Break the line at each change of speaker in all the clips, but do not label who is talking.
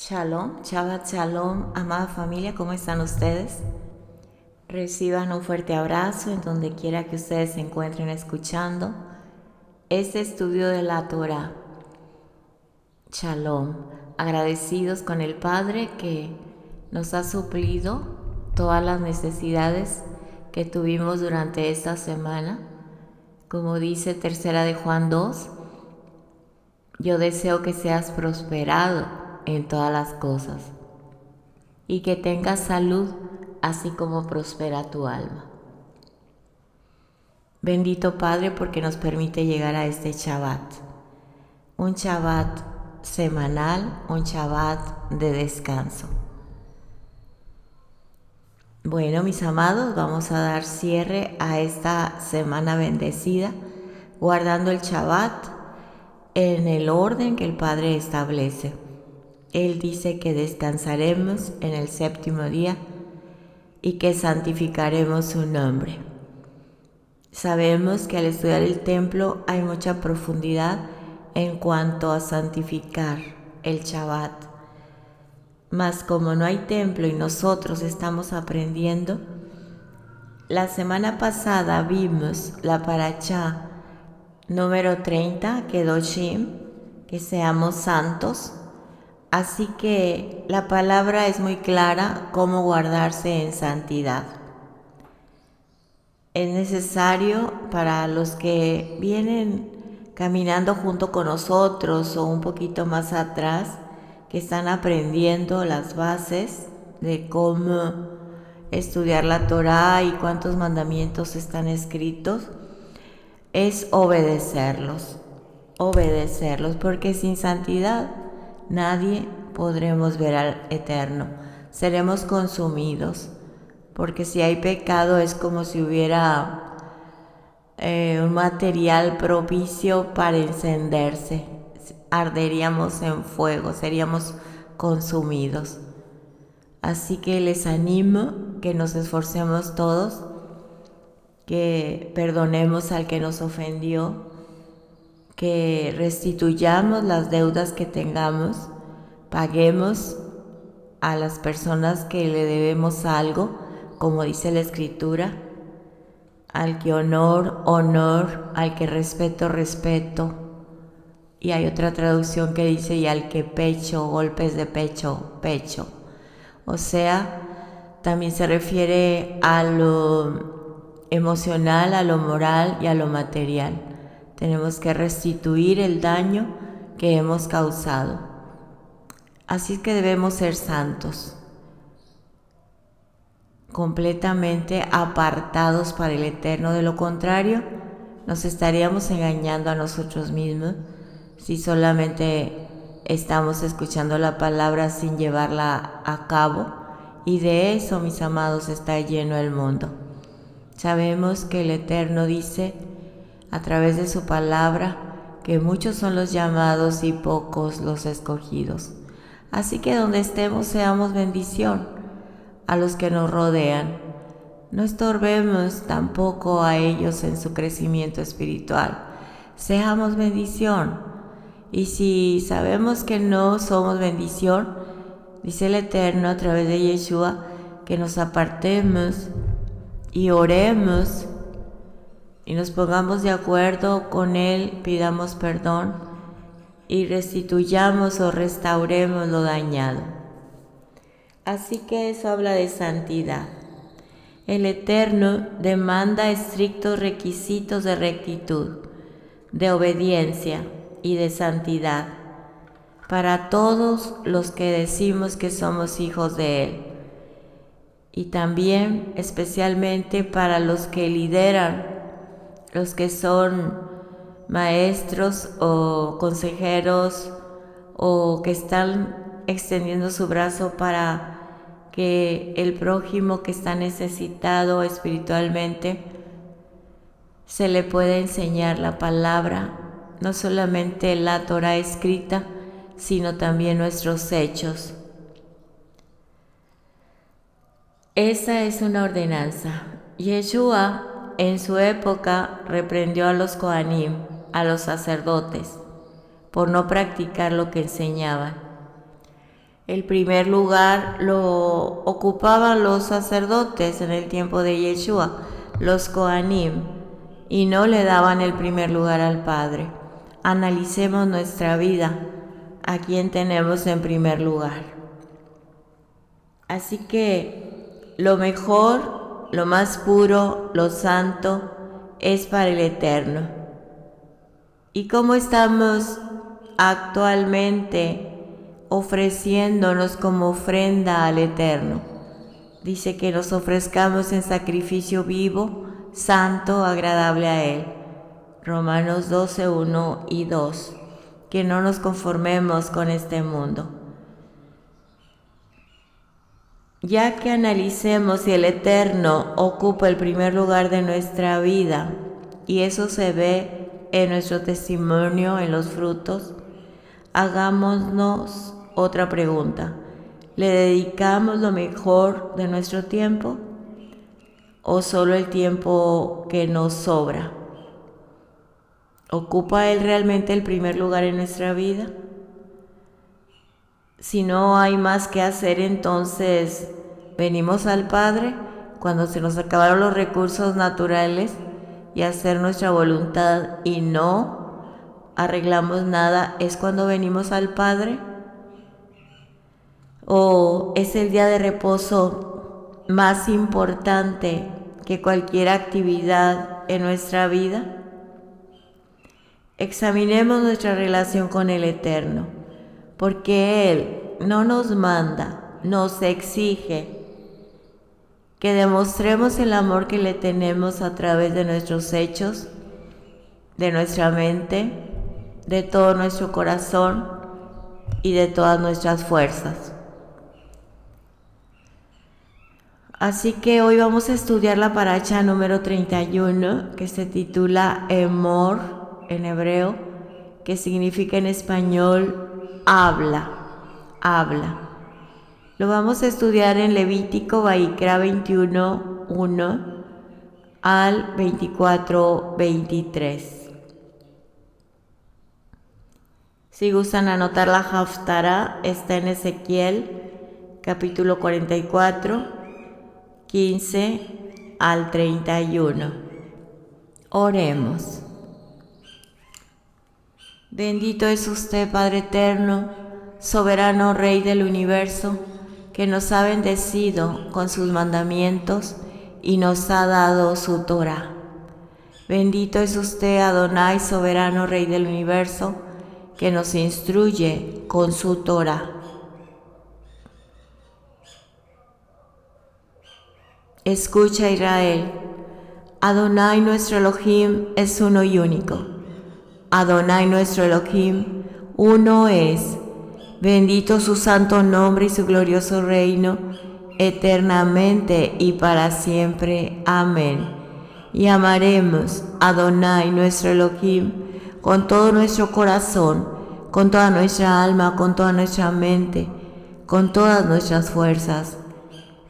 Shalom, Shabbat Shalom, amada familia, ¿cómo están ustedes? Reciban un fuerte abrazo en donde quiera que ustedes se encuentren escuchando este estudio de la Torah. Shalom, agradecidos con el Padre que nos ha suplido todas las necesidades que tuvimos durante esta semana. Como dice tercera de Juan 2, yo deseo que seas prosperado en todas las cosas y que tengas salud así como prospera tu alma. Bendito Padre porque nos permite llegar a este Shabbat, un Shabbat semanal, un Shabbat de descanso. Bueno, mis amados, vamos a dar cierre a esta semana bendecida, guardando el Shabbat en el orden que el Padre establece. Él dice que descansaremos en el séptimo día y que santificaremos su nombre. Sabemos que al estudiar el templo hay mucha profundidad en cuanto a santificar el Shabbat. Mas como no hay templo y nosotros estamos aprendiendo, la semana pasada vimos la parashá número 30, Kedoshim, que seamos santos. Así que la palabra es muy clara, cómo guardarse en santidad. Es necesario para los que vienen caminando junto con nosotros o un poquito más atrás, que están aprendiendo las bases de cómo estudiar la Torá y cuántos mandamientos están escritos, es obedecerlos, porque sin santidad nadie podremos ver al Eterno. Seremos consumidos, porque si hay pecado es como si hubiera un material propicio para encenderse. Arderíamos en fuego, seríamos consumidos. Así que les animo que nos esforcemos todos, que perdonemos al que nos ofendió, que restituyamos las deudas que tengamos, paguemos a las personas que le debemos algo, como dice la Escritura, al que honor, honor, al que respeto, respeto. Y hay otra traducción que dice, y al que pecho, golpes de pecho, pecho. O sea, también se refiere a lo emocional, a lo moral y a lo material. Tenemos que restituir el daño que hemos causado. Así que debemos ser santos, completamente apartados para el Eterno. De lo contrario, nos estaríamos engañando a nosotros mismos si solamente estamos escuchando la palabra sin llevarla a cabo. Y de eso, mis amados, está lleno el mundo. Sabemos que el Eterno dice a través de su palabra que muchos son los llamados y pocos los escogidos. Así que donde estemos seamos bendición a los que nos rodean. No estorbemos tampoco a ellos en su crecimiento espiritual. Seamos bendición. Y si sabemos que no somos bendición, dice el Eterno a través de Yeshua, que nos apartemos y oremos y nos pongamos de acuerdo con Él, pidamos perdón y restituyamos o restauremos lo dañado. Así que eso habla de santidad. El Eterno demanda estrictos requisitos de rectitud, de obediencia y de santidad para todos los que decimos que somos hijos de Él, y también especialmente para los que lideran, los que son maestros o consejeros o que están extendiendo su brazo para que el prójimo que está necesitado espiritualmente se le pueda enseñar la palabra, no solamente la Torah escrita, sino también nuestros hechos. Esa es una ordenanza. Yeshua en su época reprendió a los Kohanim, a los sacerdotes, por no practicar lo que enseñaban. El primer lugar lo ocupaban los sacerdotes en el tiempo de Yeshua, los Kohanim, y no le daban el primer lugar al Padre. Analicemos nuestra vida, a quién tenemos en primer lugar. Así que lo mejor, lo más puro, lo santo, es para el Eterno. ¿Y cómo estamos actualmente ofreciéndonos como ofrenda al Eterno? Dice que nos ofrezcamos en sacrificio vivo, santo, agradable a Él. Romanos 12, 1 y 2. Que no nos conformemos con este mundo. Ya que analicemos si el Eterno ocupa el primer lugar de nuestra vida, y eso se ve en nuestro testimonio, en los frutos, hagámonos otra pregunta. ¿Le dedicamos lo mejor de nuestro tiempo o solo el tiempo que nos sobra? ¿Ocupa Él realmente el primer lugar en nuestra vida? Si no hay más que hacer, entonces venimos al Padre cuando se nos acabaron los recursos naturales y hacer nuestra voluntad y no arreglamos nada, ¿es cuando venimos al Padre? ¿O es el día de reposo más importante que cualquier actividad en nuestra vida? Examinemos nuestra relación con el Eterno, porque Él no nos manda, nos exige que demostremos el amor que le tenemos a través de nuestros hechos, de nuestra mente, de todo nuestro corazón y de todas nuestras fuerzas. Así que hoy vamos a estudiar la paracha número 31, que se titula Emor en hebreo, que significa en español habla, habla. Lo vamos a estudiar en Levítico Vaikra 21, 1 al 24, 23. Si gustan anotar la Haftará, está en Ezequiel, capítulo 44, 15 al 31. Oremos. Bendito es usted, Padre eterno, soberano Rey del universo, que nos ha bendecido con sus mandamientos y nos ha dado su Torah. Bendito es usted, Adonai, soberano Rey del universo, que nos instruye con su Torah. Escucha, Israel, Adonai nuestro Elohim es uno y único. Adonai nuestro Elohim, uno es. Bendito su santo nombre y su glorioso reino, eternamente y para siempre. Amén. Y amaremos a Adonai nuestro Elohim con todo nuestro corazón, con toda nuestra alma, con toda nuestra mente, con todas nuestras fuerzas.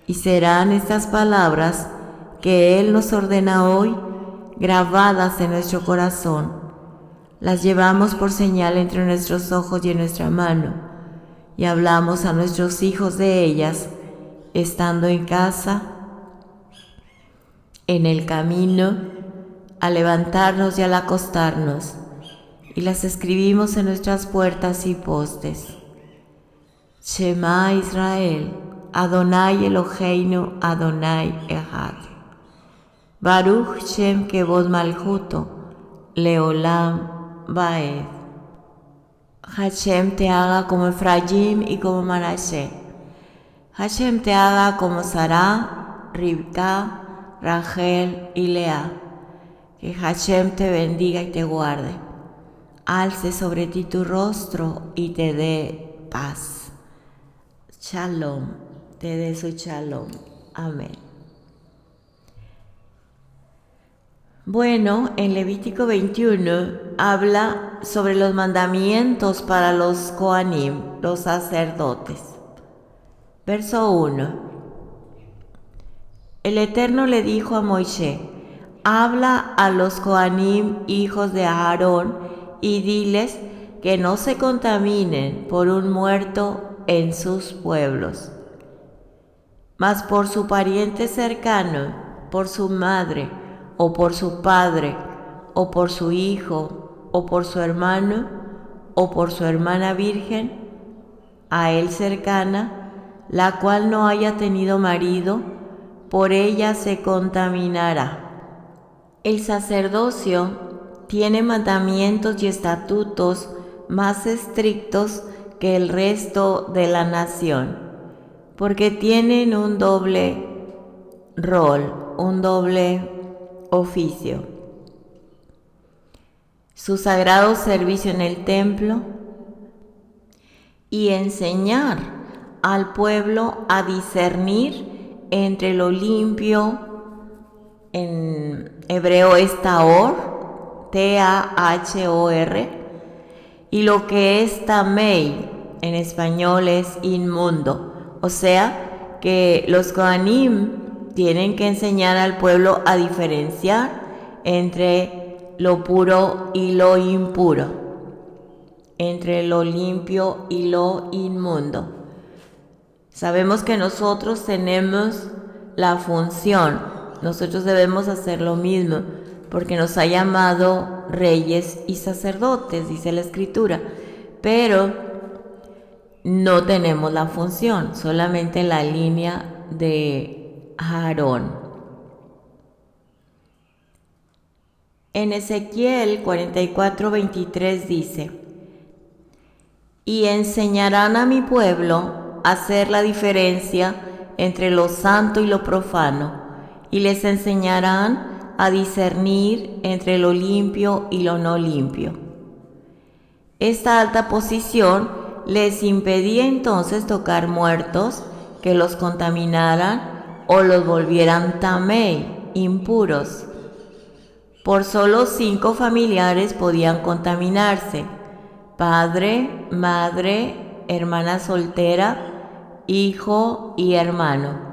Y serán estas palabras que Él nos ordena hoy grabadas en nuestro corazón. Las llevamos por señal entre nuestros ojos y en nuestra mano, y hablamos a nuestros hijos de ellas, estando en casa, en el camino, al levantarnos y al acostarnos, y las escribimos en nuestras puertas y postes. Shema Israel, Adonai Eloheinu, Adonai Echad. Baruch Shem Kevod Malchuto, Leolam Vaed. Hashem te haga como Efraín y como Manashe. Hashem te haga como Sará, Ribka, Rachel y Lea. Que Hashem te bendiga y te guarde. Alce sobre ti tu rostro y te dé paz. Shalom, te dé su shalom. Amén. Bueno, en Levítico 21 habla sobre los mandamientos para los Kohanim, los sacerdotes. Verso 1. El Eterno le dijo a Moisés: habla a los Kohanim, hijos de Aarón, y diles que no se contaminen por un muerto en sus pueblos. Mas por su pariente cercano, por su madre, o por su padre, o por su hijo, o por su hermano, o por su hermana virgen, a él cercana, la cual no haya tenido marido, por ella se contaminará. El sacerdocio tiene mandamientos y estatutos más estrictos que el resto de la nación, porque tienen un doble rol, un doble oficio. Su sagrado servicio en el templo y enseñar al pueblo a discernir entre lo limpio, en hebreo es tahor, T-A-H-O-R, y lo que es tamei, en español es inmundo. O sea que los Kohanim tienen que enseñar al pueblo a diferenciar entre lo puro y lo impuro, entre lo limpio y lo inmundo. Sabemos que nosotros tenemos la función, nosotros debemos hacer lo mismo, porque nos ha llamado reyes y sacerdotes, dice la Escritura, pero no tenemos la función, solamente la línea de Aarón. En Ezequiel 44:23 dice: y enseñarán a mi pueblo a hacer la diferencia entre lo santo y lo profano, y les enseñarán a discernir entre lo limpio y lo no limpio. Esta alta posición les impedía entonces tocar muertos que los contaminaran o los volvieran tamei, impuros. Por solo 5 familiares podían contaminarse: padre, madre, hermana soltera, hijo y hermano.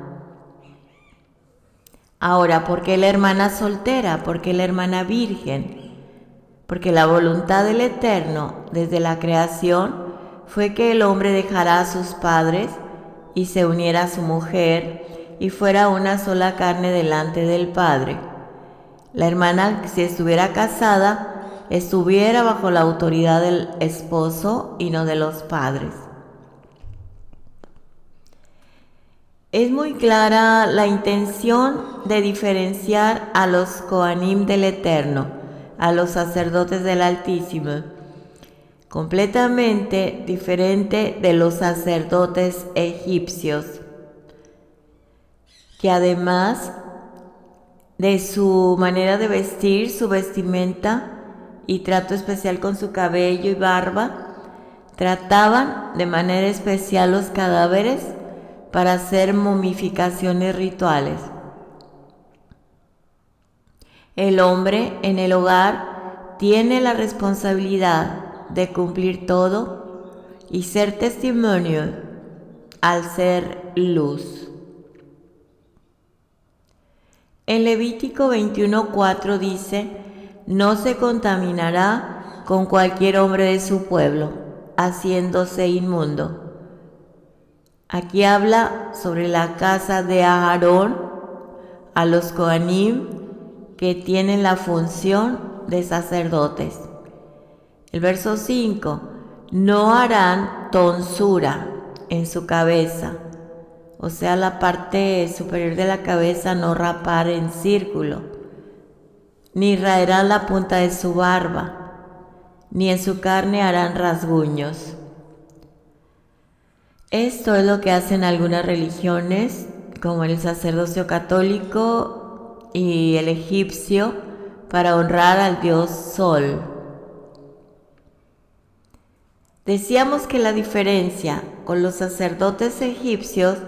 Ahora, ¿por qué la hermana soltera? ¿Por qué la hermana virgen? Porque la voluntad del Eterno desde la creación fue que el hombre dejara a sus padres y se uniera a su mujer y fuera una sola carne delante del Padre. La hermana, si estuviera casada, estuviera bajo la autoridad del esposo y no de los padres. Es muy clara la intención de diferenciar a los Kohanim del Eterno, a los sacerdotes del Altísimo, completamente diferente de los sacerdotes egipcios, que además de su manera de vestir, su vestimenta y trato especial con su cabello y barba, trataban de manera especial los cadáveres para hacer momificaciones rituales. El hombre en el hogar tiene la responsabilidad de cumplir todo y ser testimonio al ser luz. En Levítico 21:4 dice: no se contaminará con cualquier hombre de su pueblo, haciéndose inmundo. Aquí habla sobre la casa de Aarón, a los Kohanim que tienen la función de sacerdotes. El verso 5: no harán tonsura en su cabeza, o sea, la parte superior de la cabeza no rapar en círculo, ni raerán la punta de su barba, ni en su carne harán rasguños. Esto es lo que hacen algunas religiones, como el sacerdocio católico y el egipcio, para honrar al dios Sol. Decíamos que la diferencia con los sacerdotes egipcios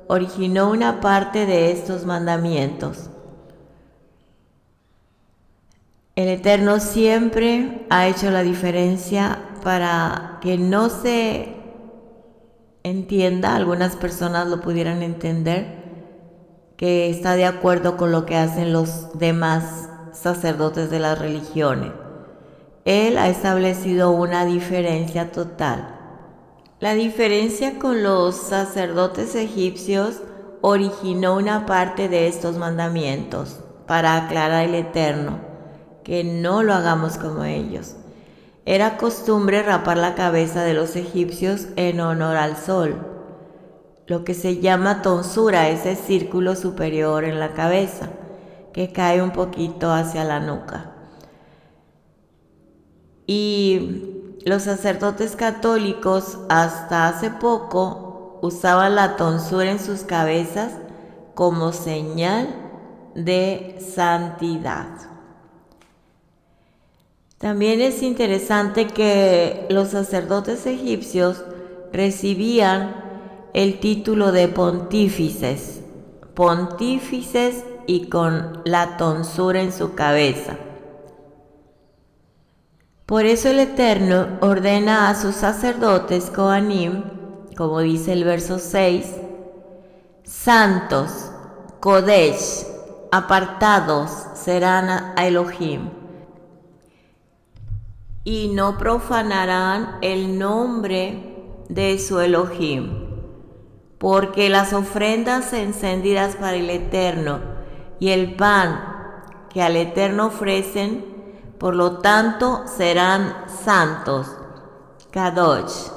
originó una parte de estos mandamientos. El Eterno siempre ha hecho la diferencia para que no se entienda, algunas personas lo pudieran entender, que está de acuerdo con lo que hacen los demás sacerdotes de las religiones. Él ha establecido una diferencia total. La diferencia con los sacerdotes egipcios originó una parte de estos mandamientos para aclarar el Eterno, que no lo hagamos como ellos. Era costumbre rapar la cabeza de los egipcios en honor al sol, lo que se llama tonsura, ese círculo superior en la cabeza, que cae un poquito hacia la nuca. Y los sacerdotes católicos hasta hace poco usaban la tonsura en sus cabezas como señal de santidad. También es interesante que los sacerdotes egipcios recibían el título de pontífices y con la tonsura en su cabeza. Por eso el Eterno ordena a sus sacerdotes Kohanim, como dice el verso 6, santos, Kodesh, apartados serán a Elohim, y no profanarán el nombre de su Elohim, porque las ofrendas encendidas para el Eterno y el pan que al Eterno ofrecen, por lo tanto, serán santos, Kadosh.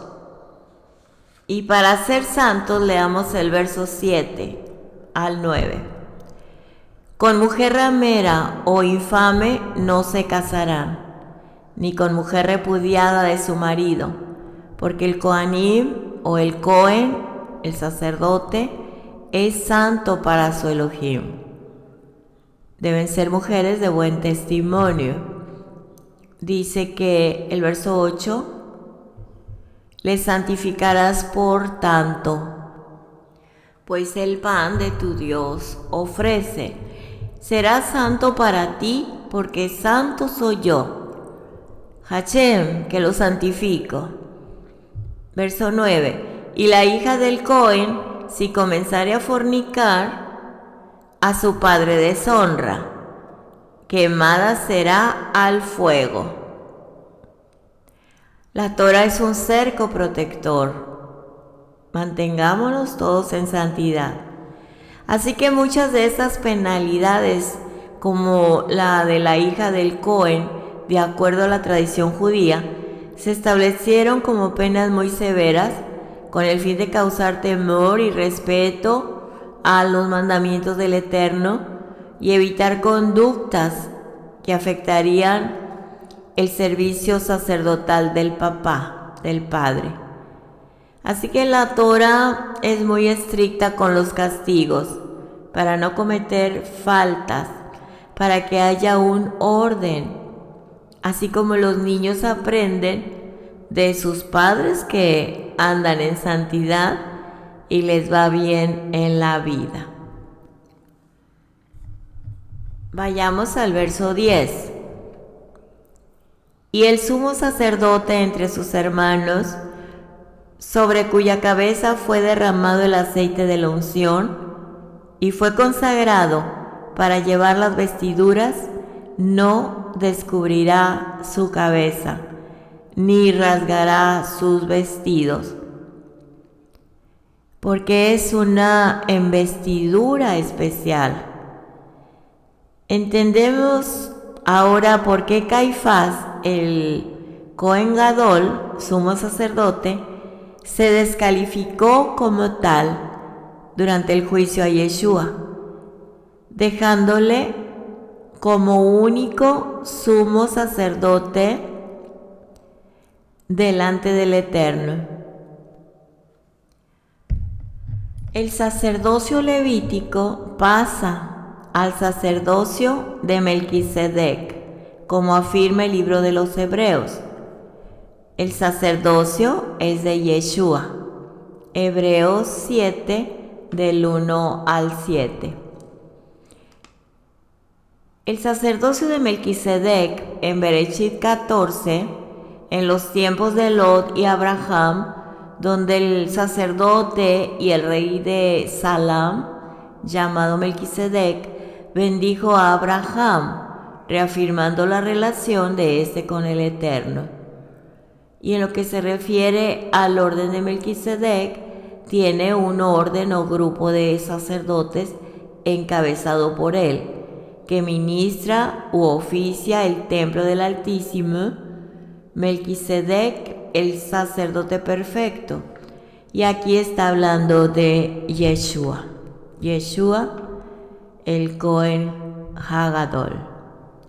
Y para ser santos, leamos el verso 7 al 9. Con mujer ramera o infame no se casarán, ni con mujer repudiada de su marido, porque el Kohanim o el Cohen, el sacerdote, es santo para su Elohim. Deben ser mujeres de buen testimonio. Dice que el verso 8, les santificarás por tanto, pues el pan de tu Dios ofrece. Será santo para ti, porque santo soy yo, Hashem, que lo santifico. Verso 9, y la hija del Cohen, si comenzare a fornicar, a su padre deshonra, quemada será al fuego. La Torah es un cerco protector. Mantengámonos todos en santidad. Así que muchas de esas penalidades, como la de la hija del Cohen, de acuerdo a la tradición judía, se establecieron como penas muy severas con el fin de causar temor y respeto a los mandamientos del Eterno y evitar conductas que afectarían el servicio sacerdotal del papá, del padre. Así que la Torah es muy estricta con los castigos para no cometer faltas, para que haya un orden, así como los niños aprenden de sus padres que andan en santidad y les va bien en la vida. Vayamos al verso 10. Y el sumo sacerdote entre sus hermanos, sobre cuya cabeza fue derramado el aceite de la unción, y fue consagrado para llevar las vestiduras, no descubrirá su cabeza, ni rasgará sus vestidos, porque es una investidura especial. Entendemos ahora por qué Caifás, el Cohen Gadol, sumo sacerdote, se descalificó como tal durante el juicio a Yeshua, dejándole como único sumo sacerdote delante del Eterno. El sacerdocio levítico pasa al sacerdocio de Melquisedec, como afirma el libro de los Hebreos. El sacerdocio es de Yeshua. Hebreos 7, del 1 al 7. El sacerdocio de Melquisedec en Bereshit 14, en los tiempos de Lot y Abraham, donde el sacerdote y el rey de Salam, llamado Melquisedec, bendijo a Abraham, reafirmando la relación de éste con el Eterno. Y en lo que se refiere al orden de Melquisedec, tiene un orden o grupo de sacerdotes encabezado por él, que ministra u oficia el templo del Altísimo. Melquisedec, el sacerdote perfecto. Y aquí está hablando de Yeshua. Yeshua, el Cohen Hagadol,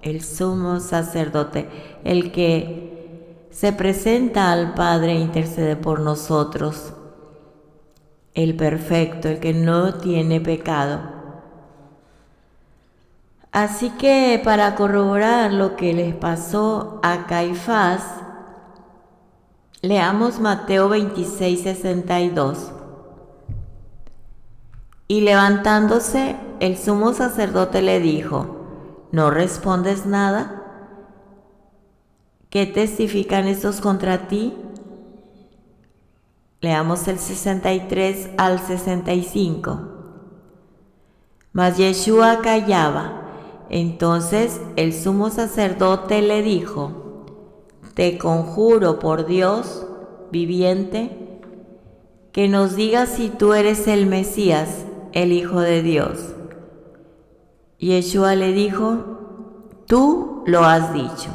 el sumo sacerdote, el que se presenta al Padre e intercede por nosotros, el perfecto, el que no tiene pecado. Así que para corroborar lo que les pasó a Caifás, leamos Mateo 26:62. Y levantándose, el sumo sacerdote le dijo: ¿No respondes nada? ¿Qué testifican estos contra ti? Leamos el 63 al 65. Mas Yeshua callaba. Entonces el sumo sacerdote le dijo: Te conjuro por Dios viviente, que nos digas si tú eres el Mesías, el Hijo de Dios. Yeshua le dijo: Tú lo has dicho.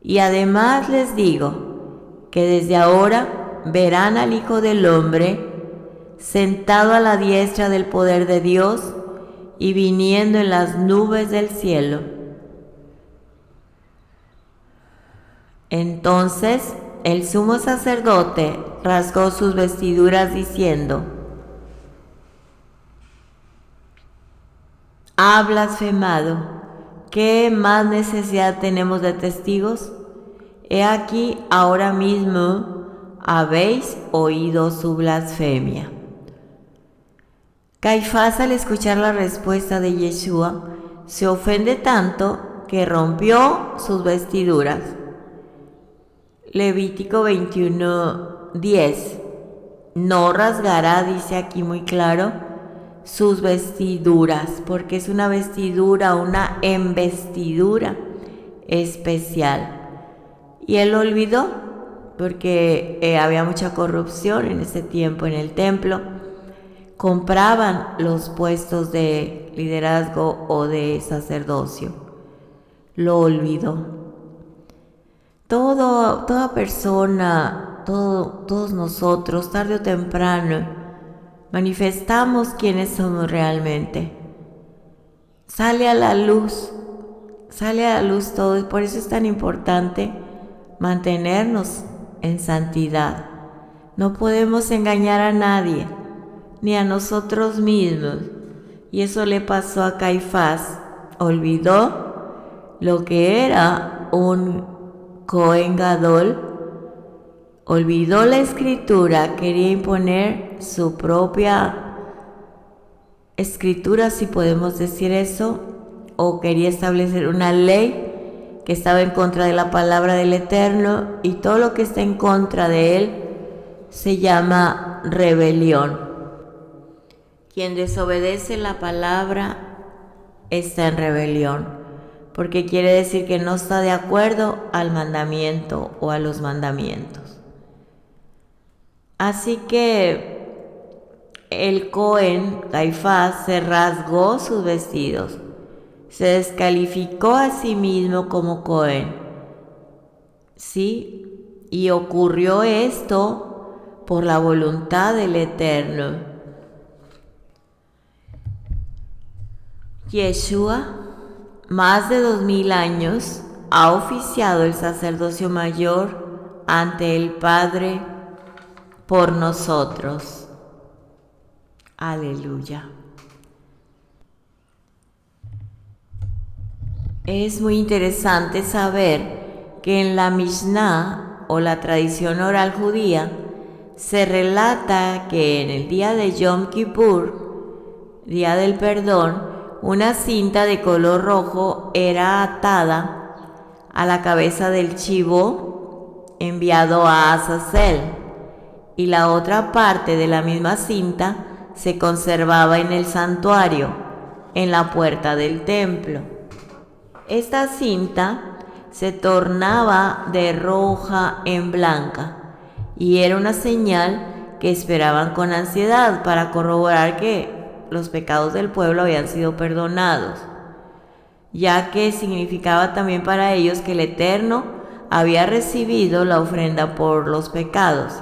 Y además les digo que desde ahora verán al Hijo del Hombre sentado a la diestra del poder de Dios y viniendo en las nubes del cielo. Entonces el sumo sacerdote rasgó sus vestiduras diciendo: Ha blasfemado. ¿Qué más necesidad tenemos de testigos? He aquí, ahora mismo habéis oído su blasfemia. Caifás, al escuchar la respuesta de Yeshua, se ofende tanto que rompió sus vestiduras. Levítico 21:10. No rasgará, dice aquí muy claro, sus vestiduras, porque es una vestidura, una embestidura especial. Y él lo olvidó, porque había mucha corrupción en ese tiempo en el templo. Compraban los puestos de liderazgo o de sacerdocio. Lo olvidó. Toda persona, todos nosotros, tarde o temprano, manifestamos quiénes somos realmente. Sale a la luz todo, y por eso es tan importante mantenernos en santidad. No podemos engañar a nadie, ni a nosotros mismos. Y eso le pasó a Caifás. Olvidó lo que era un Cohen Gadol, olvidó la escritura, quería imponer su propia escritura, si podemos decir eso, o quería establecer una ley que estaba en contra de la palabra del Eterno, y todo lo que está en contra de él se llama rebelión. Quien desobedece la palabra está en rebelión, porque quiere decir que no está de acuerdo al mandamiento o a los mandamientos. Así que el Cohen, Caifás, se rasgó sus vestidos, se descalificó a sí mismo como Cohen. ¿Sí? Y ocurrió esto por la voluntad del Eterno. Yeshua, más de 2000 años, ha oficiado el sacerdocio mayor ante el Padre por nosotros. Aleluya. Es muy interesante saber que en la Mishnah o la tradición oral judía se relata que en el día de Yom Kippur, día del perdón, una cinta de color rojo era atada a la cabeza del chivo enviado a Azazel, y la otra parte de la misma cinta se conservaba en el santuario, en la puerta del templo. Esta cinta se tornaba de roja en blanca, y era una señal que esperaban con ansiedad para corroborar que los pecados del pueblo habían sido perdonados, ya que significaba también para ellos que el Eterno había recibido la ofrenda por los pecados.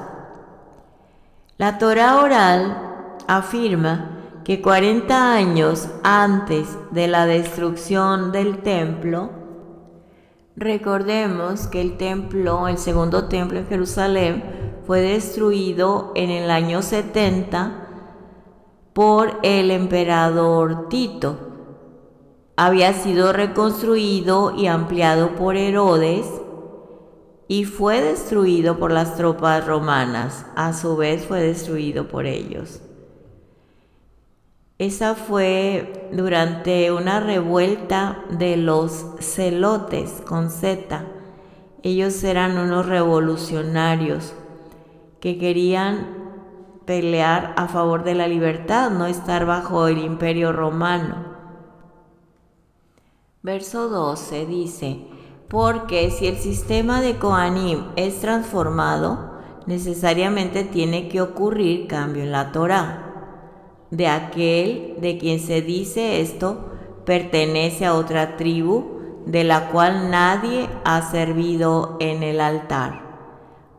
La Torá oral afirma que 40 años antes de la destrucción del templo, recordemos que el segundo templo en Jerusalén, fue destruido en el año 70 por el emperador Tito. Había sido reconstruido y ampliado por Herodes y fue destruido por las tropas romanas. A su vez fue destruido por ellos. Esa fue durante una revuelta de los celotes con Z. Ellos eran unos revolucionarios que querían pelear a favor de la libertad, no estar bajo el imperio romano. Verso 12 dice: porque si el sistema de Kohanim es transformado, necesariamente tiene que ocurrir cambio en la Torá. De aquel de quien se dice esto pertenece a otra tribu, de la cual nadie ha servido en el altar.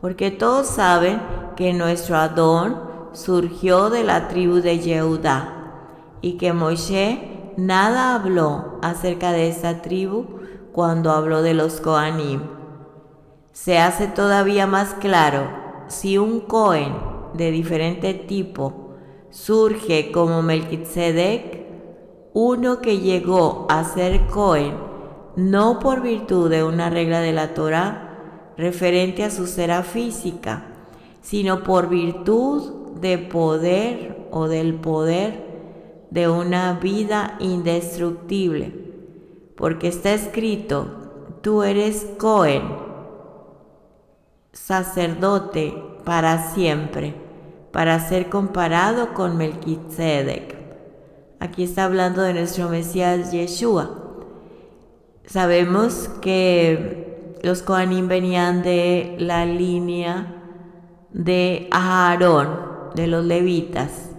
Porque todos saben que nuestro Adón surgió de la tribu de Yehudá, y que Moshe nada habló acerca de esta tribu cuando habló de los Kohanim. Se hace todavía más claro: si un Cohen de diferente tipo surge como Melquisedec, uno que llegó a ser Cohen no por virtud de una regla de la Torá referente a su cera física, sino por virtud de poder o del poder de una vida indestructible, porque está escrito: tú eres Cohen, sacerdote para siempre, para ser comparado con Melquisedec. Aquí está hablando de nuestro Mesías Yeshua. Sabemos que los Kohanim venían de la línea de Aarón, de los levitas,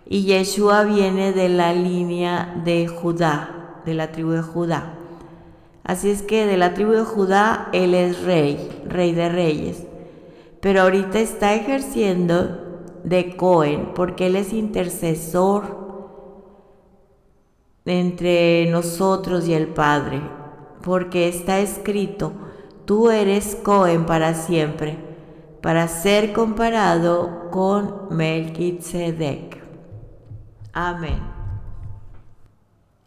y Yeshua viene de la línea de Judá, de la tribu de Judá. Así es que de la tribu de Judá él es rey de reyes, pero ahorita está ejerciendo de Cohen porque él es intercesor entre nosotros y el Padre, porque está escrito: tú eres Cohen para siempre, para ser comparado con Melquisedec. Amén.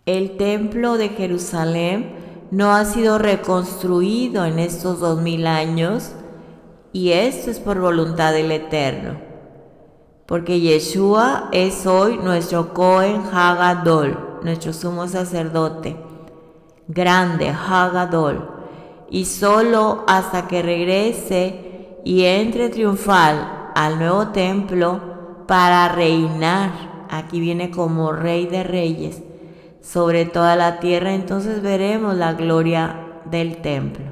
El templo de Jerusalén no ha sido reconstruido en estos 2000 años, y esto es por voluntad del Eterno, porque Yeshua es hoy nuestro Cohen Hagadol, nuestro sumo sacerdote grande, Hagadol, y solo hasta que regrese y entre triunfal al nuevo templo para reinar, aquí viene como Rey de Reyes, sobre toda la tierra, entonces veremos la gloria del templo.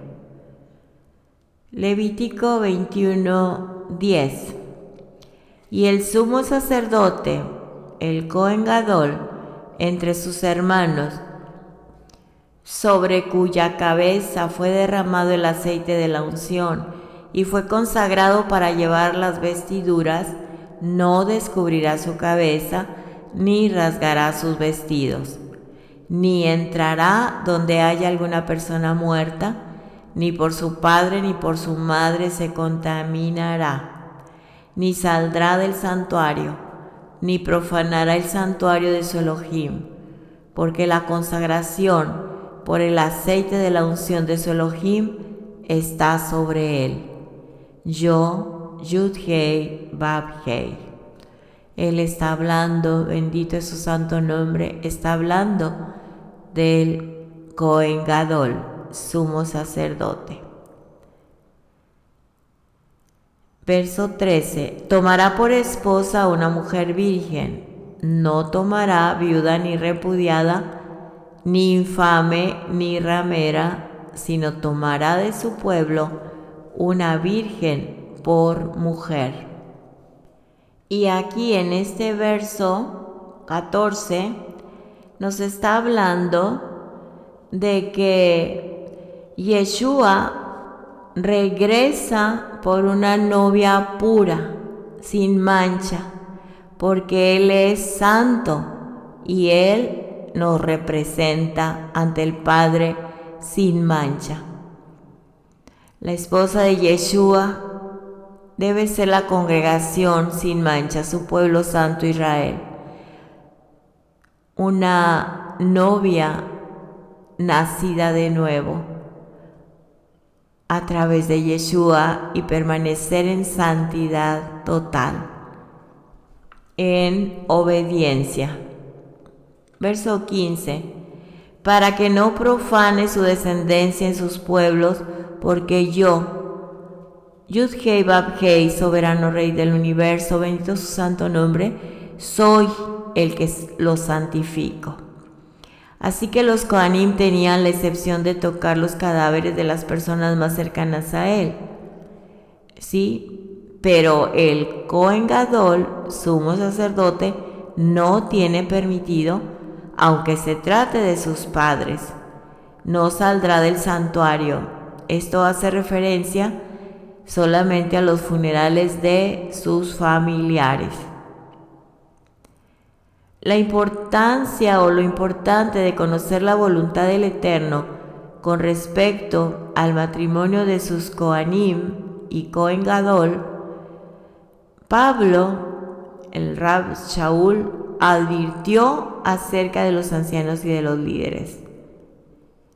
Levítico 21:10. Y el sumo sacerdote, el Cohen Gadol, entre sus hermanos, sobre cuya cabeza fue derramado el aceite de la unción y fue consagrado para llevar las vestiduras, no descubrirá su cabeza, ni rasgará sus vestidos, ni entrará donde haya alguna persona muerta, ni por su padre ni por su madre se contaminará, ni saldrá del santuario, ni profanará el santuario de su Elohim, porque la consagración por el aceite de la unción de su Elohim está sobre él. Yo, Yud-Hei, Vav-Hei. Él está hablando, bendito es su santo nombre, está hablando del Cohen Gadol, sumo sacerdote. Verso 13. Tomará por esposa a una mujer virgen. No tomará viuda ni repudiada, ni infame, ni ramera, sino tomará de su pueblo una virgen por mujer. Y aquí en este verso 14 nos está hablando de que Yeshua regresa por una novia pura, sin mancha, porque Él es santo y Él nos representa ante el Padre sin mancha. La esposa de Yeshua debe ser la congregación sin mancha, su pueblo santo Israel. Una novia nacida de nuevo a través de Yeshua y permanecer en santidad total, en obediencia. Verso 15. Para que no profane su descendencia en sus pueblos, porque yo, Yud-Hei Bab-Hei, soberano Rey del universo, bendito su santo nombre, soy el que lo santifico. Así que los Kohanim tenían la excepción de tocar los cadáveres de las personas más cercanas a él. Sí, pero el Kohen Gadol, sumo sacerdote, no tiene permitido, aunque se trate de sus padres. No saldrá del santuario. Esto hace referencia solamente a los funerales de sus familiares. La importancia o lo importante de conocer la voluntad del Eterno con respecto al matrimonio de sus Kohanim y Kohen Gadol, Pablo, el Rab Shaul, advirtió acerca de los ancianos y de los líderes.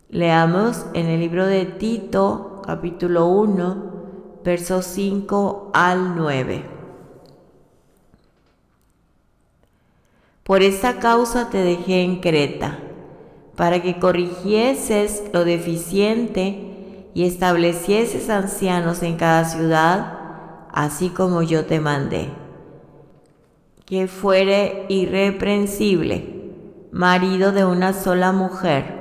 Leamos en el libro de Tito, capítulo 1, versos 5 al 9. Por esta causa te dejé en Creta, para que corrigieses lo deficiente y establecieses ancianos en cada ciudad, así como yo te mandé. Que fuere irreprensible, marido de una sola mujer,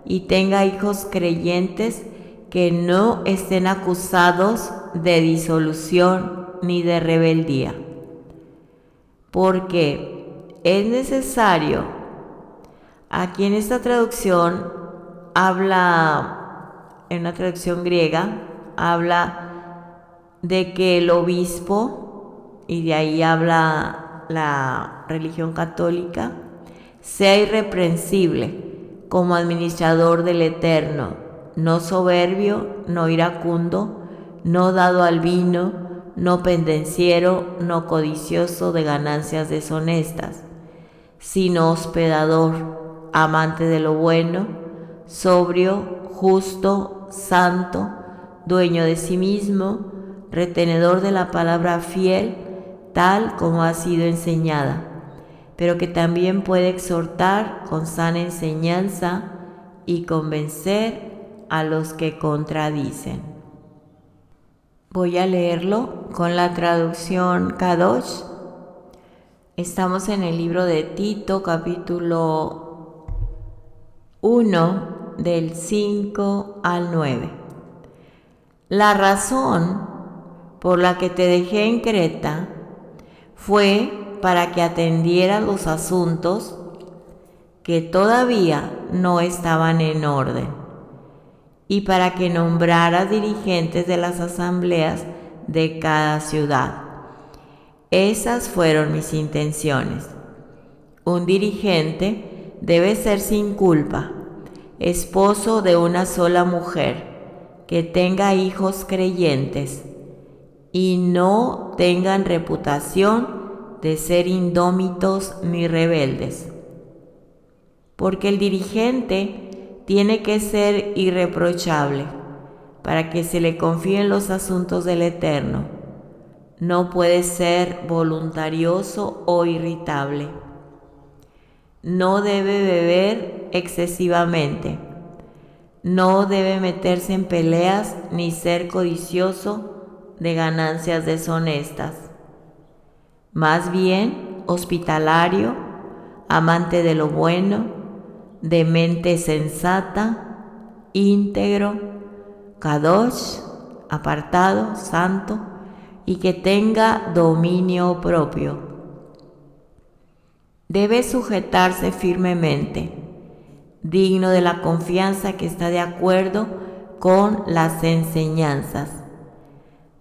y tenga hijos creyentes que no estén acusados de disolución ni de rebeldía. Porque es necesario, aquí en esta traducción habla, en una traducción griega, habla de que el obispo, y de ahí habla la religión católica, sea irreprensible como administrador del Eterno, no soberbio, no iracundo, no dado al vino, no pendenciero, no codicioso de ganancias deshonestas, sino hospedador, amante de lo bueno, sobrio, justo, santo, dueño de sí mismo, retenedor de la palabra fiel, tal como ha sido enseñada, pero que también puede exhortar con sana enseñanza y convencer a los que contradicen. Voy a leerlo con la traducción Kadosh. Estamos en el libro de Tito, capítulo 1, del 5 al 9. La razón por la que te dejé en Creta fue para que atendieras los asuntos que todavía no estaban en orden y para que nombraras dirigentes de las asambleas de cada ciudad. Esas fueron mis intenciones. Un dirigente debe ser sin culpa, esposo de una sola mujer, que tenga hijos creyentes y no tengan reputación de ser indómitos ni rebeldes. Porque el dirigente tiene que ser irreprochable para que se le confíen los asuntos del Eterno. No puede ser voluntarioso o irritable. No debe beber excesivamente. No debe meterse en peleas ni ser codicioso de ganancias deshonestas. Más bien, hospitalario, amante de lo bueno, de mente sensata, íntegro, kadosh, apartado, santo, y que tenga dominio propio. Debe sujetarse firmemente, digno de la confianza que está de acuerdo con las enseñanzas,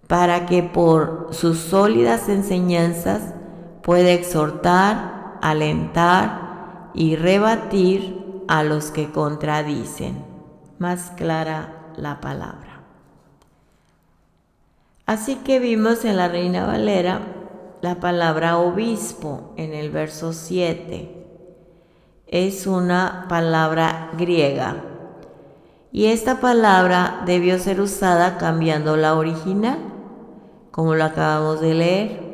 para que por sus sólidas enseñanzas pueda exhortar, alentar y rebatir a los que contradicen. Más clara la palabra. Así que vimos en la Reina Valera la palabra obispo en el verso 7. Es una palabra griega y esta palabra debió ser usada cambiando la original, como lo acabamos de leer.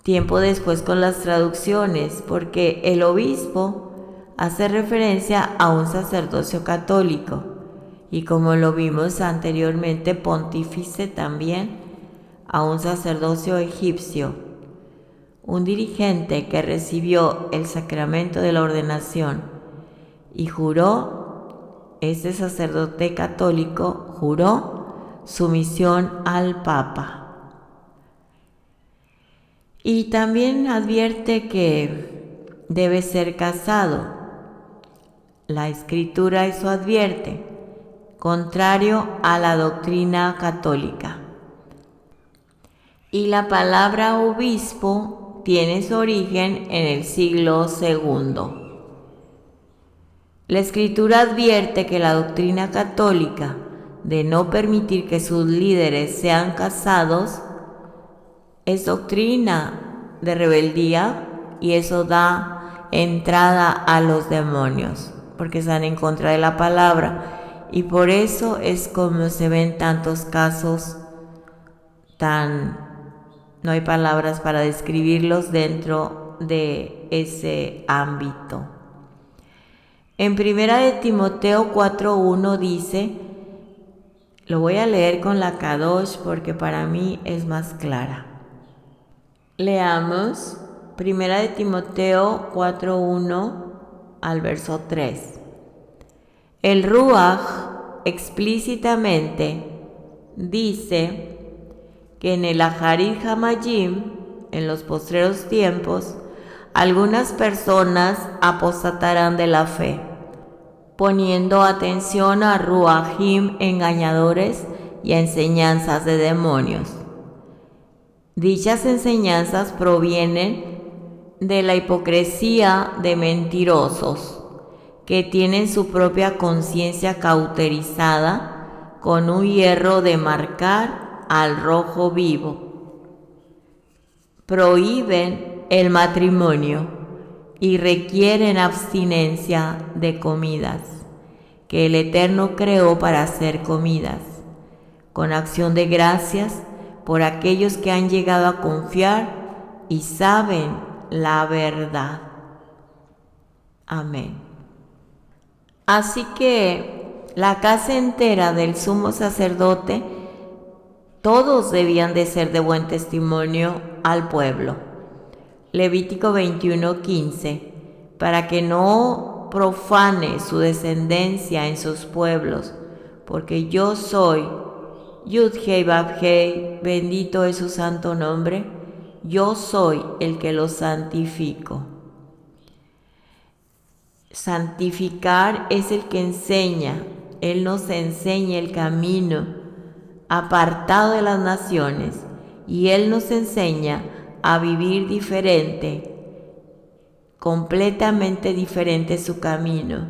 Tiempo después con las traducciones, porque el obispo hace referencia a un sacerdocio católico y, como lo vimos anteriormente, pontífice también a un sacerdocio egipcio, un dirigente que recibió el sacramento de la ordenación y juró, este sacerdote católico juró sumisión al Papa. Y también advierte que debe ser casado. La Escritura eso advierte, contrario a la doctrina católica. Y la palabra obispo tiene su origen en el siglo II. La Escritura advierte que la doctrina católica de no permitir que sus líderes sean casados es doctrina de rebeldía y eso da entrada a los demonios, porque están en contra de la palabra, y por eso es como se ven tantos casos no hay palabras para describirlos dentro de ese ámbito. En 1 de Timoteo 4:1 dice, lo voy a leer con la Kadosh porque para mí es más clara. Leamos 1 de Timoteo 4:1 al verso 3. El Ruach explícitamente dice que en el Aharit Hamayim, en los postreros tiempos, algunas personas apostatarán de la fe, poniendo atención a ruajim engañadores y a enseñanzas de demonios. Dichas enseñanzas provienen de la hipocresía de mentirosos que tienen su propia conciencia cauterizada con un hierro de marcar al rojo vivo. Prohíben el matrimonio y requieren abstinencia de comidas que el Eterno creó para ser comidas, con acción de gracias por aquellos que han llegado a confiar y saben la verdad. Amén. Así que la casa entera del sumo sacerdote, todos debían de ser de buen testimonio al pueblo. Levítico 21:15, para que no profane su descendencia en sus pueblos, porque yo soy Yud-Hei Vav-Hei, bendito es su santo nombre, yo soy el que los santifico. Santificar es el que enseña, Él nos enseña el camino apartado de las naciones, y Él nos enseña a vivir diferente, completamente diferente su camino,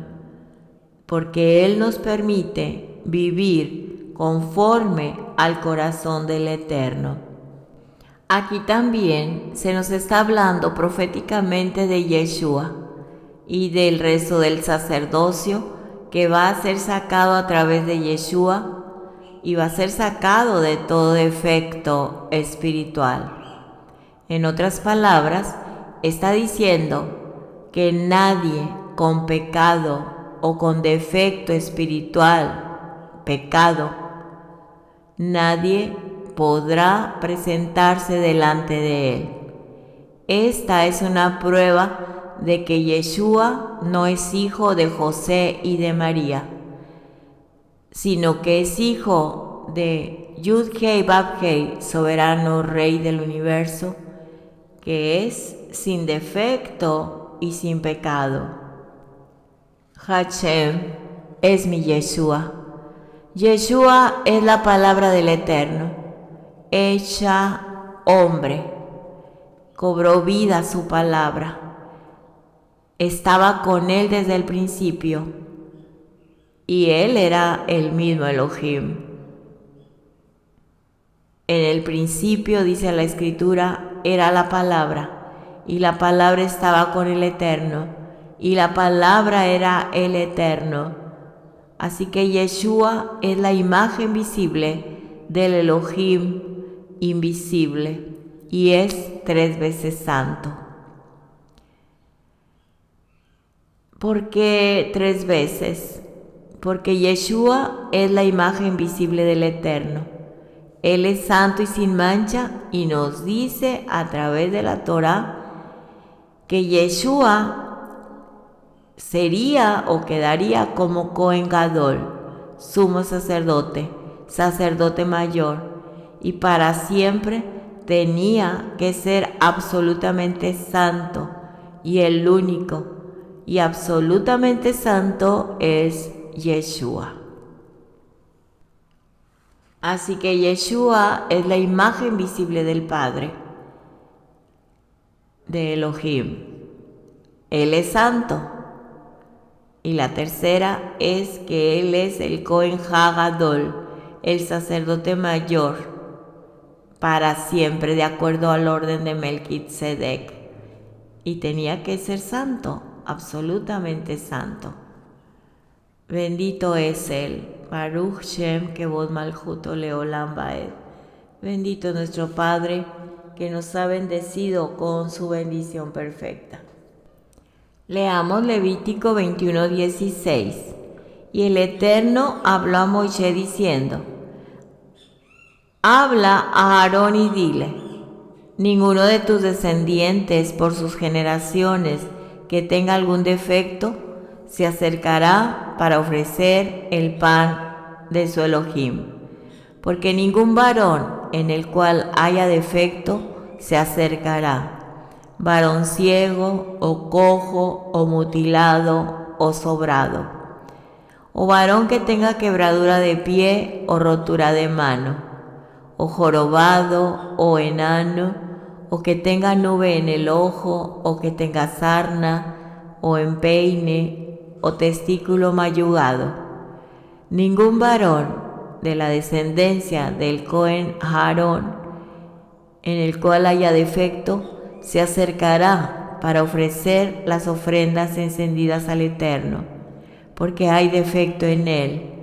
porque Él nos permite vivir conforme al corazón del Eterno. Aquí también se nos está hablando proféticamente de Yeshua y del resto del sacerdocio que va a ser sacado a través de Yeshua y va a ser sacado de todo defecto espiritual. En otras palabras, está diciendo que nadie con pecado o con defecto espiritual, pecado, nadie podrá presentarse delante de Él. Esta es una prueba de que Yeshua no es hijo de José y de María, sino que es hijo de Yud-Hei Vav-Hei, soberano Rey del universo, que es sin defecto y sin pecado. Hashem es mi Yeshua. Yeshua es la palabra del Eterno, hecha hombre. Cobró vida su palabra. Estaba con él desde el principio, y él era el mismo Elohim. En el principio, dice la Escritura, era la palabra, y la palabra estaba con el Eterno, y la palabra era el Eterno. Así que Yeshua es la imagen visible del Elohim invisible, y es 3 veces santo. ¿Por qué 3 veces? Porque Yeshua es la imagen visible del Eterno. Él es santo y sin mancha, y nos dice a través de la Torá que Yeshua sería o quedaría como Cohen Gadol, sumo sacerdote, sacerdote mayor, y para siempre tenía que ser absolutamente santo, y el único y absolutamente santo es Yeshua. Así que Yeshua es la imagen visible del Padre, de Elohim. Él es santo. Y la tercera es que Él es el Cohen HaGadol, el sacerdote mayor, para siempre, de acuerdo al orden de Melquisedec. Y tenía que ser santo, absolutamente santo. Bendito es Él. Baruch Shem Kevod Malchuto Leolam Vaed. Bendito nuestro Padre, que nos ha bendecido con su bendición perfecta. Leamos Levítico 21:16. Y el Eterno habló a Moisés diciendo: habla a Aarón y dile: ninguno de tus descendientes por sus generaciones que tenga algún defecto se acercará para ofrecer el pan de su Elohim, porque ningún varón en el cual haya defecto se acercará, varón ciego o cojo o mutilado o sobrado, o varón que tenga quebradura de pie o rotura de mano, o jorobado o enano, o que tenga nube en el ojo, o que tenga sarna o empeine o testículo mayugado. Ningún varón de la descendencia del Cohen Aarón en el cual haya defecto se acercará para ofrecer las ofrendas encendidas al Eterno, porque hay defecto en él.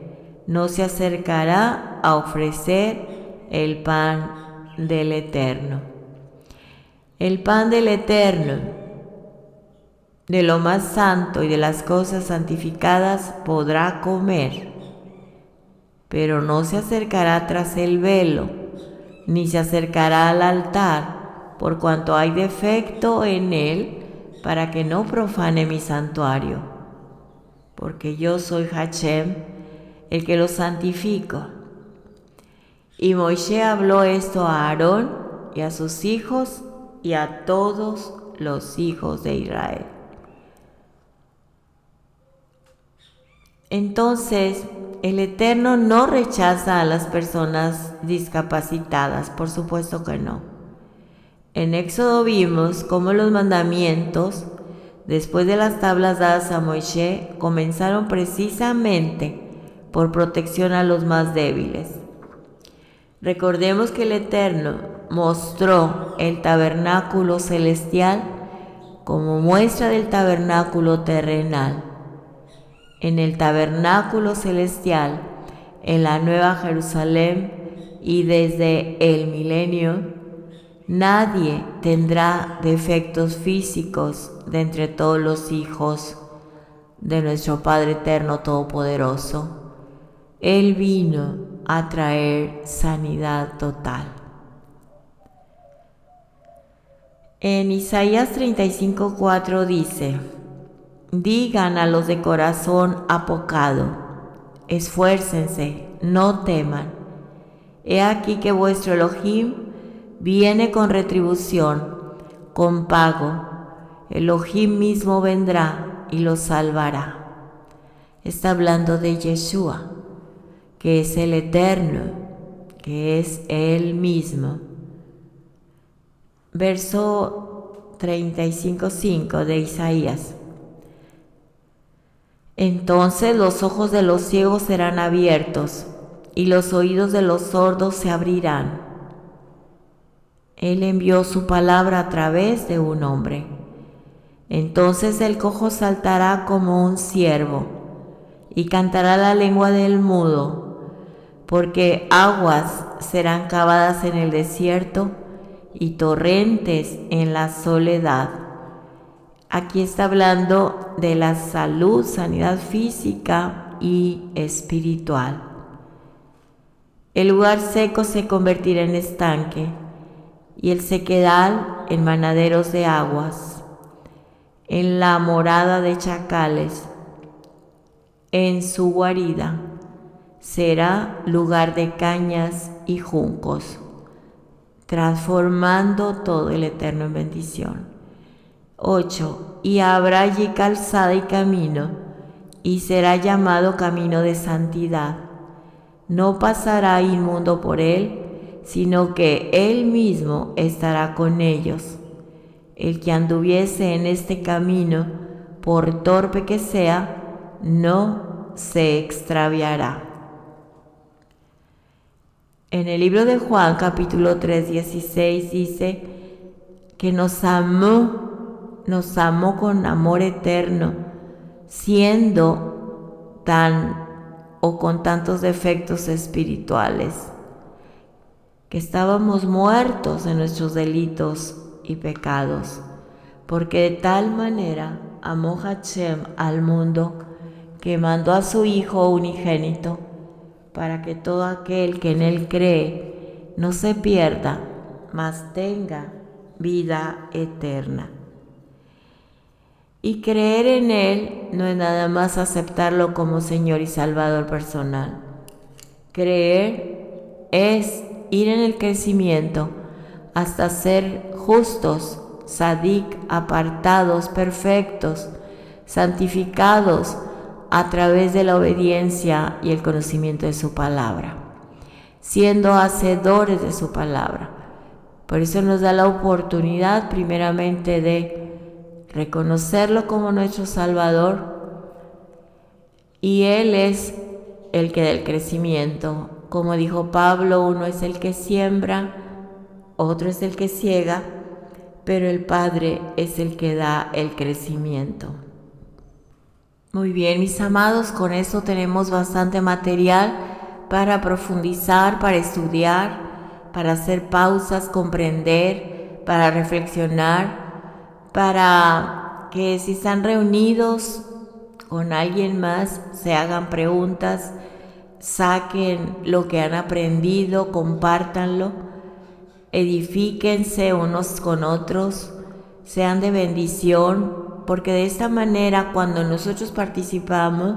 No se acercará a ofrecer el pan del Eterno. El pan del Eterno, de lo más santo y de las cosas santificadas, podrá comer, pero no se acercará tras el velo, ni se acercará al altar, por cuanto hay defecto en él, para que no profane mi santuario. Porque yo soy Hashem, el que lo santifico. Y Moisés habló esto a Aarón y a sus hijos y a todos los hijos de Israel. Entonces, el Eterno no rechaza a las personas discapacitadas, por supuesto que no. En Éxodo vimos cómo los mandamientos, después de las tablas dadas a Moisés, comenzaron precisamente por protección a los más débiles. Recordemos que el Eterno mostró el tabernáculo celestial como muestra del tabernáculo terrenal. En el tabernáculo celestial, en la Nueva Jerusalén y desde el milenio, nadie tendrá defectos físicos de entre todos los hijos de nuestro Padre Eterno Todopoderoso. Él vino a traer sanidad total. En Isaías 35:4 dice: digan a los de corazón apocado, esfuércense, no teman. He aquí que vuestro Elohim viene con retribución, con pago. Elohim mismo vendrá y los salvará. Está hablando de Yeshua, que es el Eterno, que es Él mismo. Verso 35:5 de Isaías. Entonces los ojos de los ciegos serán abiertos y los oídos de los sordos se abrirán. Él envió su palabra a través de un hombre. Entonces el cojo saltará como un ciervo y cantará la lengua del mudo, porque aguas serán cavadas en el desierto y torrentes en la soledad. Aquí está hablando de la salud, sanidad física y espiritual. El lugar seco se convertirá en estanque y el sequedal en manaderos de aguas. En la morada de chacales, en su guarida, será lugar de cañas y juncos, transformando todo el Eterno en bendición. 8. Y habrá allí calzada y camino, y será llamado camino de santidad. No pasará inmundo por él, sino que él mismo estará con ellos. El que anduviese en este camino, por torpe que sea, no se extraviará. En el libro de Juan, capítulo 3:16, dice que nos amó con amor eterno, siendo con tantos defectos espirituales, que estábamos muertos en nuestros delitos y pecados, porque de tal manera amó Hashem al mundo que mandó a su Hijo unigénito, para que todo aquel que en él cree no se pierda, mas tenga vida eterna. Y creer en él no es nada más aceptarlo como Señor y Salvador personal. Creer es ir en el crecimiento hasta ser justos, sadik, apartados, perfectos, santificados a través de la obediencia y el conocimiento de su palabra, siendo hacedores de su palabra. Por eso nos da la oportunidad primeramente de reconocerlo como nuestro Salvador, y Él es el que da el crecimiento. Como dijo Pablo, uno es el que siembra, otro es el que ciega, pero el Padre es el que da el crecimiento. Muy bien, mis amados, con eso tenemos bastante material para profundizar, para estudiar, para hacer pausas, comprender, para reflexionar, para que si están reunidos con alguien más se hagan preguntas, saquen lo que han aprendido, compártanlo, edifíquense unos con otros, sean de bendición, porque de esta manera cuando nosotros participamos,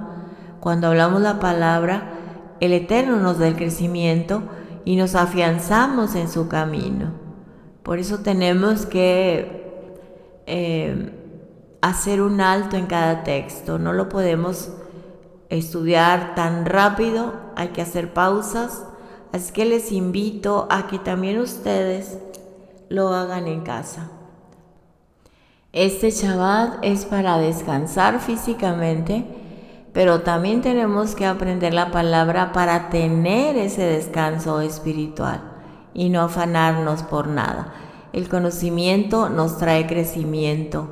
cuando hablamos la palabra, el Eterno nos da el crecimiento y nos afianzamos en su camino. Por eso tenemos que hacer un alto en cada texto. No lo podemos estudiar tan rápido, hay que hacer pausas. Así que les invito a que también ustedes lo hagan en casa. Este Shabbat es para descansar físicamente, pero también tenemos que aprender la palabra para tener ese descanso espiritual y no afanarnos por nada. El conocimiento nos trae crecimiento,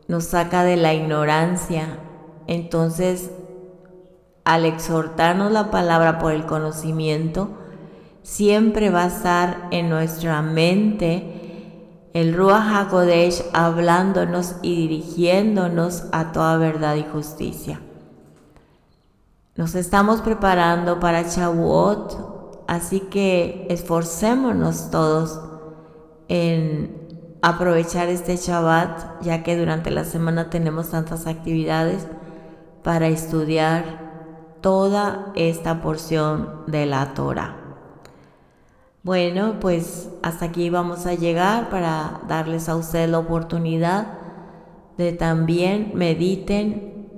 nos saca de la ignorancia. Entonces, al exhortarnos la palabra por el conocimiento, siempre va a estar en nuestra mente el Ruach HaKodesh hablándonos y dirigiéndonos a toda verdad y justicia. Nos estamos preparando para Shavuot, así que esforcémonos todos en aprovechar este Shabbat, ya que durante la semana tenemos tantas actividades para estudiar toda esta porción de la Torah. Bueno, pues hasta aquí vamos a llegar para darles a ustedes la oportunidad de también mediten,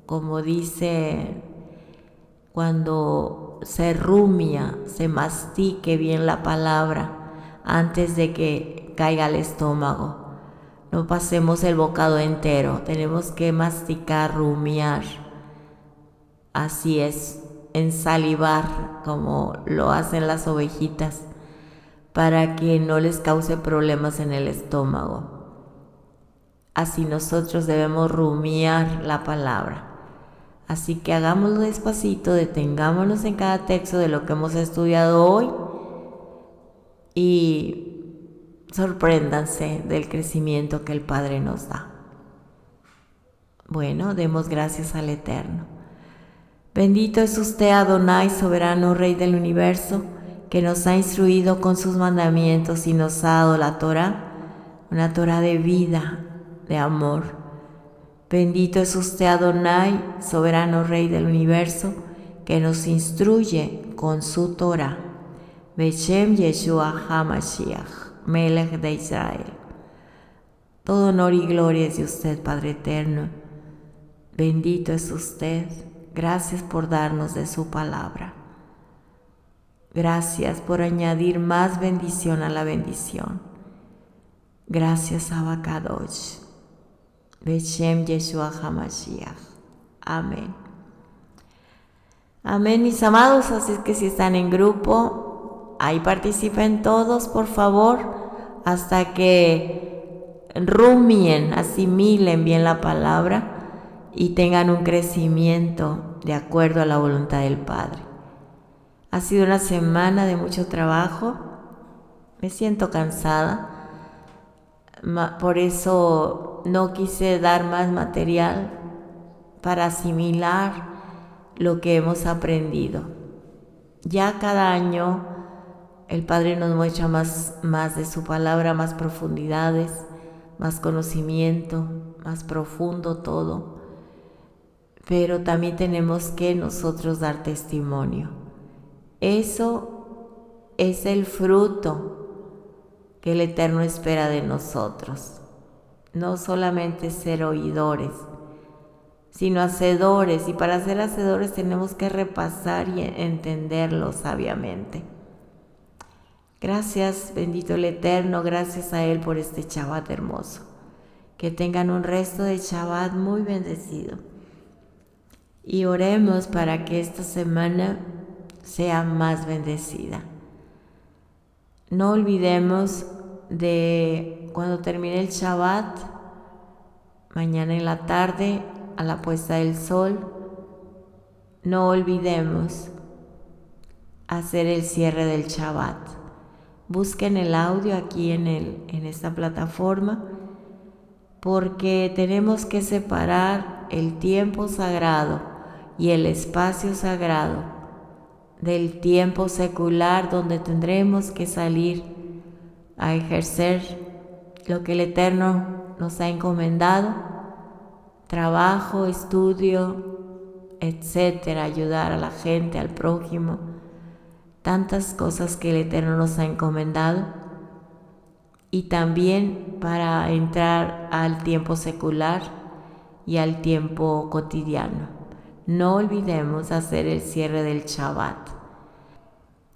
como dice, cuando se rumia, se mastique bien la palabra antes de que caiga al estómago. No pasemos el bocado entero, tenemos que masticar, rumiar. Así es, ensalivar como lo hacen las ovejitas para que no les cause problemas en el estómago. Así nosotros debemos rumiar la palabra. Así que hagámoslo despacito, detengámonos en cada texto de lo que hemos estudiado hoy y sorpréndanse del crecimiento que el Padre nos da. Bueno, demos gracias al Eterno. Bendito es usted, Adonai, soberano Rey del universo, que nos ha instruido con sus mandamientos y nos ha dado la Torah, una Torah de vida, de amor. Bendito es usted, Adonai, soberano Rey del universo, que nos instruye con su Torah. Beshem Yeshua HaMashiach, Melech de Israel. Todo honor y gloria es de usted, Padre eterno. Bendito es usted. Gracias por darnos de su palabra. Gracias por añadir más bendición a la bendición. Gracias, Abba Kadosh. Beshem Yeshua HaMashiach. Amén. Amén, mis amados. Así es que si están en grupo, ahí participen todos, por favor, hasta que rumien, asimilen bien la palabra y tengan un crecimiento de acuerdo a la voluntad del Padre. Ha sido una semana de mucho trabajo. Me siento cansada. Por eso no quise dar más material para asimilar lo que hemos aprendido. Ya cada año el Padre nos muestra más de su palabra, más profundidades, más conocimiento, más profundo todo. Pero también tenemos que nosotros dar testimonio. Eso es el fruto que el Eterno espera de nosotros. No solamente ser oidores, sino hacedores. Y para ser hacedores tenemos que repasar y entenderlo sabiamente. Gracias, bendito el Eterno, gracias a Él por este Shabbat hermoso. Que tengan un resto de Shabbat muy bendecido. Y oremos para que esta semana sea más bendecida. No olvidemos de cuando termine el Shabbat, mañana en la tarde, a la puesta del sol, no olvidemos hacer el cierre del Shabbat. Busquen el audio aquí en esta plataforma, porque tenemos que separar el tiempo sagrado y el espacio sagrado del tiempo secular, donde tendremos que salir a ejercer lo que el Eterno nos ha encomendado: trabajo, estudio, etcétera, ayudar a la gente, al prójimo, tantas cosas que el Eterno nos ha encomendado. Y también para entrar al tiempo secular y al tiempo cotidiano. No olvidemos hacer el cierre del Shabbat.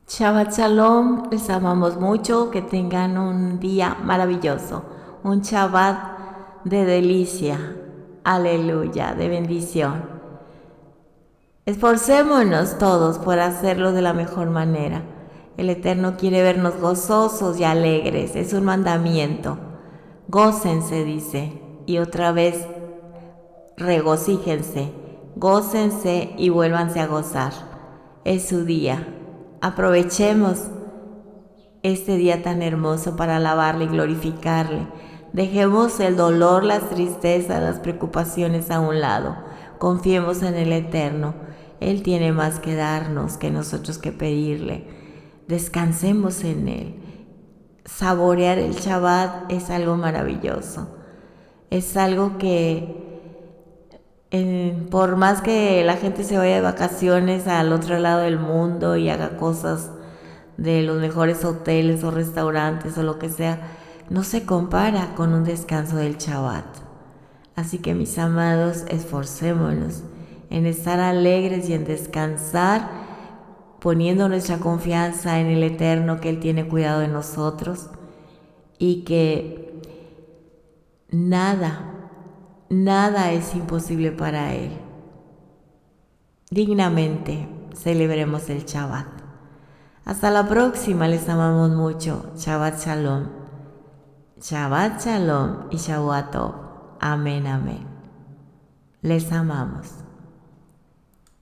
Shabbat Shalom, les amamos mucho, que tengan un día maravilloso, un Shabbat de delicia, aleluya, de bendición. Esforcémonos todos por hacerlo de la mejor manera. El Eterno quiere vernos gozosos y alegres, es un mandamiento. Gócense, dice, y otra vez regocíjense. Gócense y vuélvanse a gozar. Es su día. Aprovechemos este día tan hermoso para alabarle y glorificarle. Dejemos el dolor, las tristezas, las preocupaciones a un lado. Confiemos en el Eterno. Él tiene más que darnos que nosotros que pedirle. Descansemos en Él. Saborear el Shabbat es algo maravilloso. Es algo que Por más que la gente se vaya de vacaciones al otro lado del mundo y haga cosas de los mejores hoteles o restaurantes o lo que sea, no se compara con un descanso del Shabbat. Así que mis amados, esforcémonos en estar alegres y en descansar, poniendo nuestra confianza en el Eterno, que Él tiene cuidado de nosotros y que nada es imposible para Él. Dignamente celebremos el Shabbat. Hasta la próxima, les amamos mucho. Shabbat Shalom. Shabbat Shalom y Shabbat Tov. Amén, amén. Les amamos.